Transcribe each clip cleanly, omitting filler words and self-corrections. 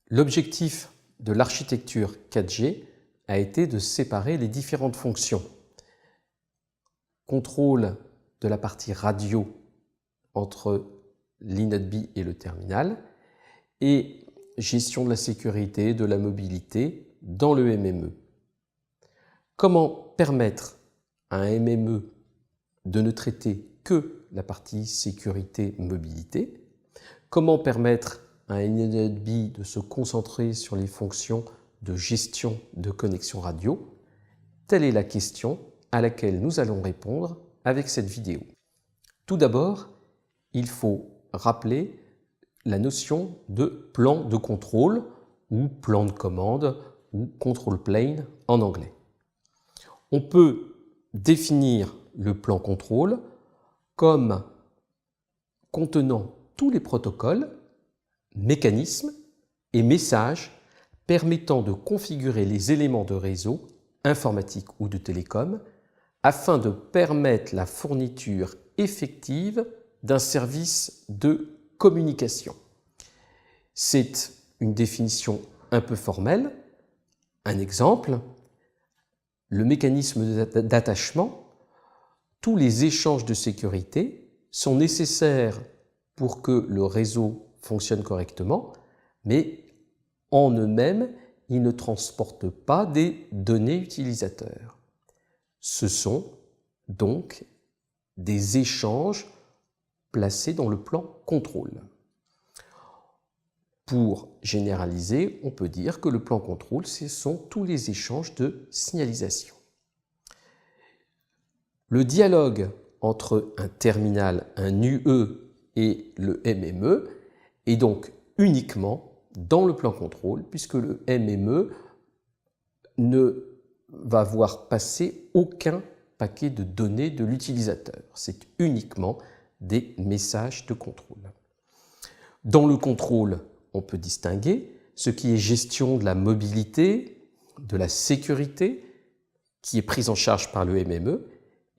L'objectif de l'architecture 4G a été de séparer les différentes fonctions. Contrôle de la partie radio entre l'INADB et le terminal et gestion de la sécurité, de la mobilité dans le MME. Comment permettre à un MME de ne traiter que la partie sécurité-mobilité? Comment permettre à un INADB de se concentrer sur les fonctions de gestion de connexion radio? Telle est la question à laquelle nous allons répondre avec cette vidéo. Tout d'abord, il faut rappeler la notion de plan de contrôle ou plan de commande ou control plane en anglais. On peut définir le plan contrôle comme contenant tous les protocoles, mécanismes et messages permettant de configurer les éléments de réseau, informatique ou de télécom, afin de permettre la fourniture effective d'un service de communication. C'est une définition un peu formelle. Un exemple, le mécanisme d'attachement, tous les échanges de sécurité sont nécessaires pour que le réseau fonctionne correctement, mais en eux-mêmes, ils ne transportent pas des données utilisateurs. Ce sont donc des échanges placés dans le plan contrôle. Pour généraliser, on peut dire que le plan contrôle, ce sont tous les échanges de signalisation. Le dialogue entre un terminal, un UE et le MME est donc uniquement dans le plan contrôle, puisque le MME ne va voir passer aucun paquet de données de l'utilisateur. C'est uniquement des messages de contrôle. Dans le contrôle, on peut distinguer ce qui est gestion de la mobilité, de la sécurité, qui est prise en charge par le MME,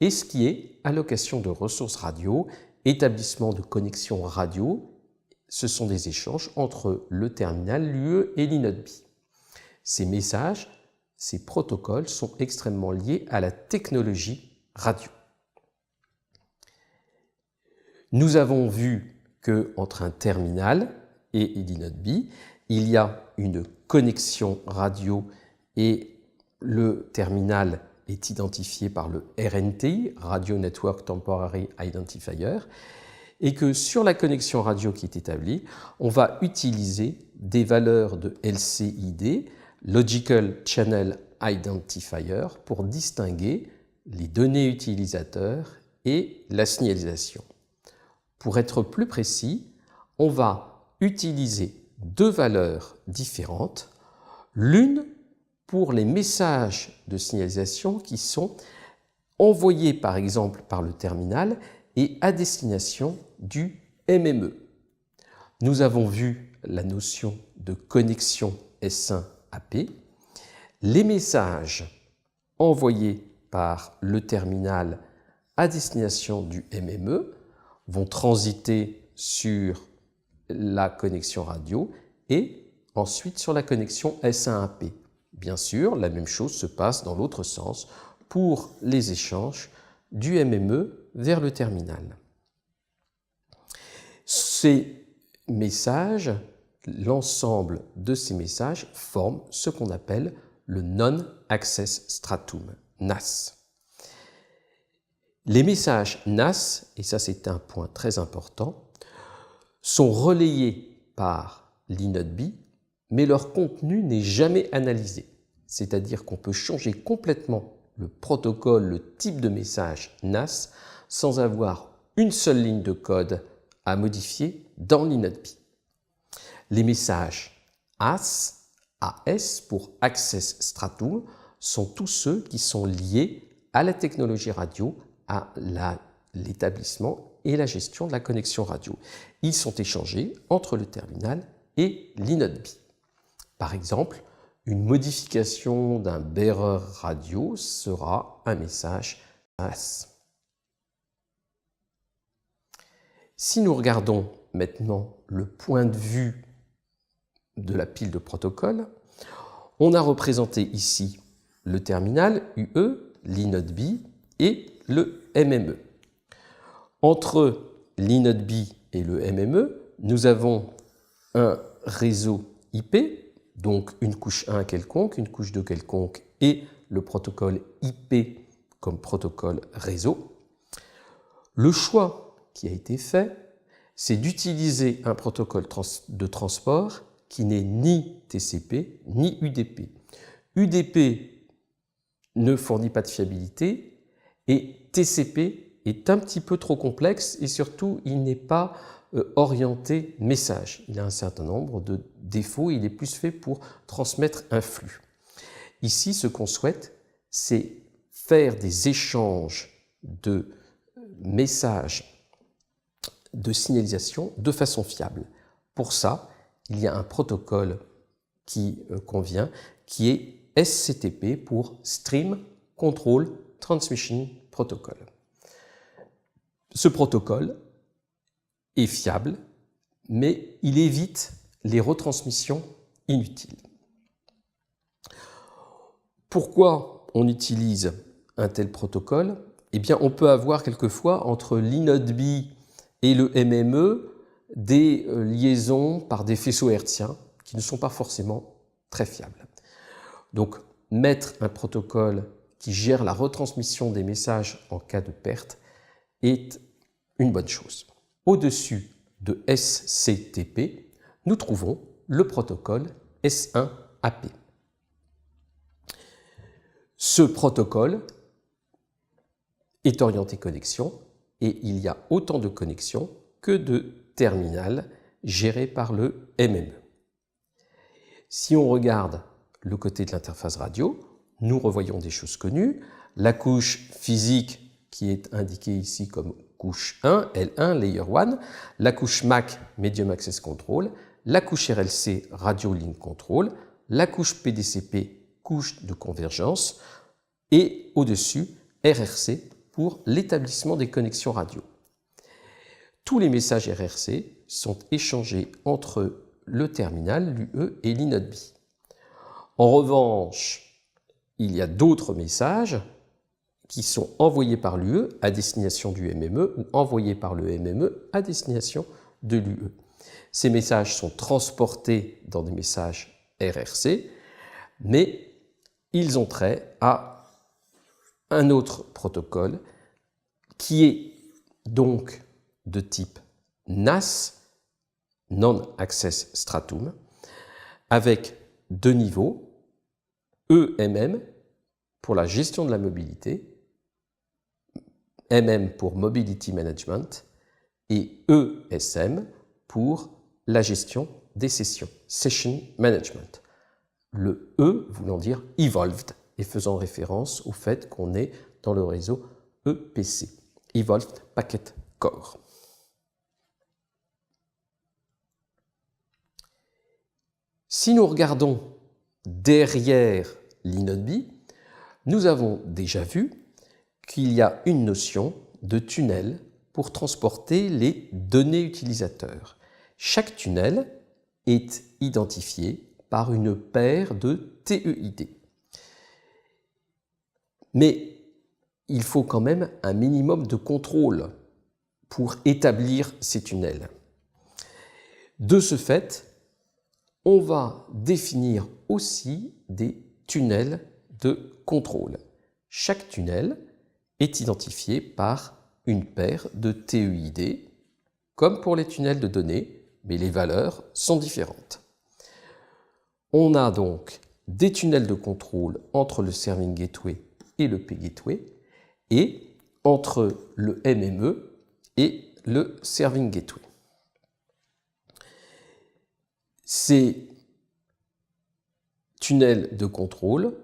et ce qui est allocation de ressources radio, établissement de connexion radio. Ce sont des échanges entre le terminal, l'UE et l'INADB. Ces messages, ces protocoles sont extrêmement liés à la technologie radio. Nous avons vu qu'entre un terminal et l'INADB, il y a une connexion radio et le terminal est identifié par le RNTI, Radio Network Temporary Identifier, et que sur la connexion radio qui est établie, on va utiliser des valeurs de LCID, Logical Channel Identifier, pour distinguer les données utilisateurs et la signalisation. Pour être plus précis, on va utiliser deux valeurs différentes, l'une pour les messages de signalisation qui sont envoyés par exemple par le terminal et à destination du MME. Nous avons vu la notion de connexion S1-AP. Les messages envoyés par le terminal à destination du MME vont transiter sur la connexion radio et ensuite sur la connexion S1-AP. Bien sûr, la même chose se passe dans l'autre sens pour les échanges du MME vers le terminal. Ces messages, l'ensemble de ces messages forment ce qu'on appelle le Non-Access Stratum, NAS. Les messages NAS, et ça c'est un point très important, sont relayés par l'INADB, mais leur contenu n'est jamais analysé. C'est-à-dire qu'on peut changer complètement le protocole, le type de message NAS, sans avoir une seule ligne de code à modifier dans l'INADB. Les messages AS pour Access Stratum, sont tous ceux qui sont liés à la technologie radio, à l'établissement et la gestion de la connexion radio. Ils sont échangés entre le terminal et l'INADB. Par exemple, une modification d'un bearer radio sera un message AS. Si nous regardons maintenant le point de vue de la pile de protocoles, on a représenté ici le terminal UE, l'inode B et le MME. Entre l'inode B et le MME, nous avons un réseau IP, donc une couche 1 quelconque, une couche 2 quelconque et le protocole IP comme protocole réseau. Le choix qui a été fait, c'est d'utiliser un protocole de transport qui n'est ni TCP ni UDP. UDP ne fournit pas de fiabilité et TCP est un petit peu trop complexe et surtout il n'est pas orienté message. Il a un certain nombre de défauts, il est plus fait pour transmettre un flux. Ici, ce qu'on souhaite, c'est faire des échanges de messages de signalisation de façon fiable. Pour ça, il y a un protocole qui convient, qui est SCTP pour Stream Control Transmission Protocol. Ce protocole est fiable, mais il évite les retransmissions inutiles. Pourquoi on utilise un tel protocole? Eh bien, on peut avoir quelquefois entre l'inode B et le MME des liaisons par des faisceaux hertziens qui ne sont pas forcément très fiables. Donc, mettre un protocole qui gère la retransmission des messages en cas de perte est une bonne chose. Au-dessus de SCTP, nous trouvons le protocole S1AP. Ce protocole est orienté connexion et il y a autant de connexions que de terminals gérés par le MME. Si on regarde le côté de l'interface radio, nous revoyons des choses connues. La couche physique qui est indiquée ici comme couche 1, L1, Layer 1, la couche MAC, Medium Access Control, la couche RLC, Radio Link Control, la couche PDCP, couche de convergence, et au-dessus, RRC pour l'établissement des connexions radio. Tous les messages RRC sont échangés entre le terminal, l'UE et l'inode B. En revanche, il y a d'autres messages qui sont envoyés par l'UE à destination du MME ou envoyés par le MME à destination de l'UE. Ces messages sont transportés dans des messages RRC, mais ils ont trait à un autre protocole qui est donc de type NAS, Non-Access Stratum, avec deux niveaux, EMM pour la gestion de la mobilité, MM pour Mobility Management et ESM pour la gestion des sessions, Session Management. Le E voulant dire Evolved et faisant référence au fait qu'on est dans le réseau EPC, Evolved Packet Core. Si nous regardons derrière l'inode B, nous avons déjà vu qu'il y a une notion de tunnel pour transporter les données utilisateurs. Chaque tunnel est identifié par une paire de TEID. Mais il faut quand même un minimum de contrôle pour établir ces tunnels. De ce fait, on va définir aussi des tunnels de contrôle. Chaque tunnel est identifié par une paire de TEID, comme pour les tunnels de données, mais les valeurs sont différentes. On a donc des tunnels de contrôle entre le Serving Gateway et le P-Gateway, et entre le MME et le Serving Gateway. Ces tunnels de contrôle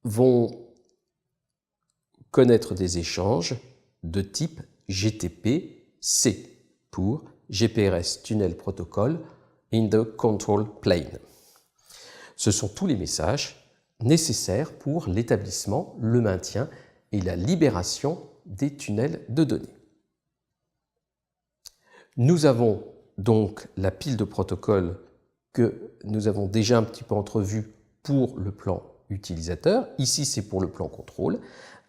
vont connaître des échanges de type GTP-C pour GPRS Tunnel Protocol in the Control Plane. Ce sont tous les messages nécessaires pour l'établissement, le maintien et la libération des tunnels de données. Nous avons donc la pile de protocoles que nous avons déjà un petit peu entrevu pour le plan utilisateur. Ici, c'est pour le plan contrôle,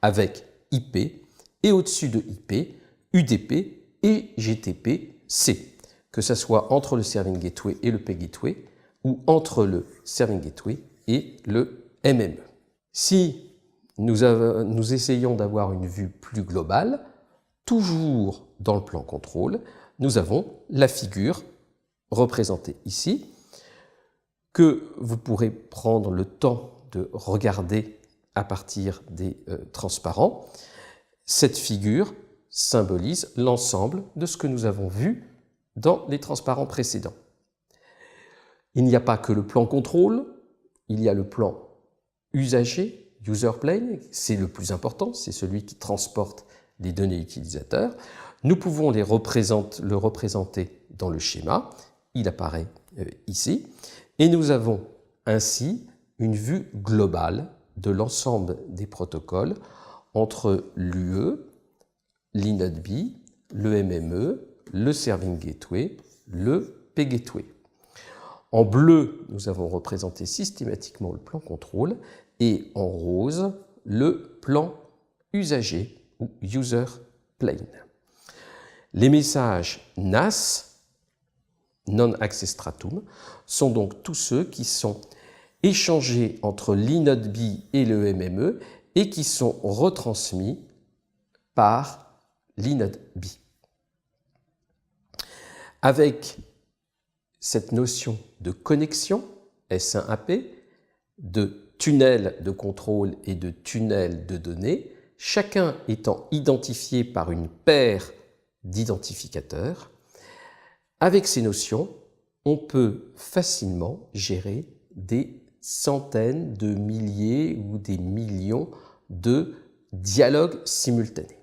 avec IP, et au-dessus de IP, UDP et GTP-C, que ce soit entre le Serving Gateway et le P-Gateway, ou entre le Serving Gateway et le MME. Si nous essayons d'avoir une vue plus globale, toujours dans le plan contrôle, nous avons la figure représentée ici, que vous pourrez prendre le temps de regarder à partir des transparents. Cette figure symbolise l'ensemble de ce que nous avons vu dans les transparents précédents. Il n'y a pas que le plan contrôle, il y a le plan usager, user plane, c'est le plus important, c'est celui qui transporte les données utilisateurs. Nous pouvons le représenter dans le schéma, il apparaît ici, et nous avons ainsi une vue globale de l'ensemble des protocoles entre l'UE, l'INODB, le MME, le Serving Gateway, le P-Gateway. En bleu, nous avons représenté systématiquement le plan contrôle et en rose, le plan usager ou user plane. Les messages NAS, Non-Access Stratum, sont donc tous ceux qui sont échangés entre l'INODB et le MME et qui sont retransmis par l'INODB. Avec cette notion de connexion S1AP, de tunnel de contrôle et de tunnel de données, chacun étant identifié par une paire d'identificateurs, avec ces notions, on peut facilement gérer des centaines de milliers ou des millions de dialogues simultanés.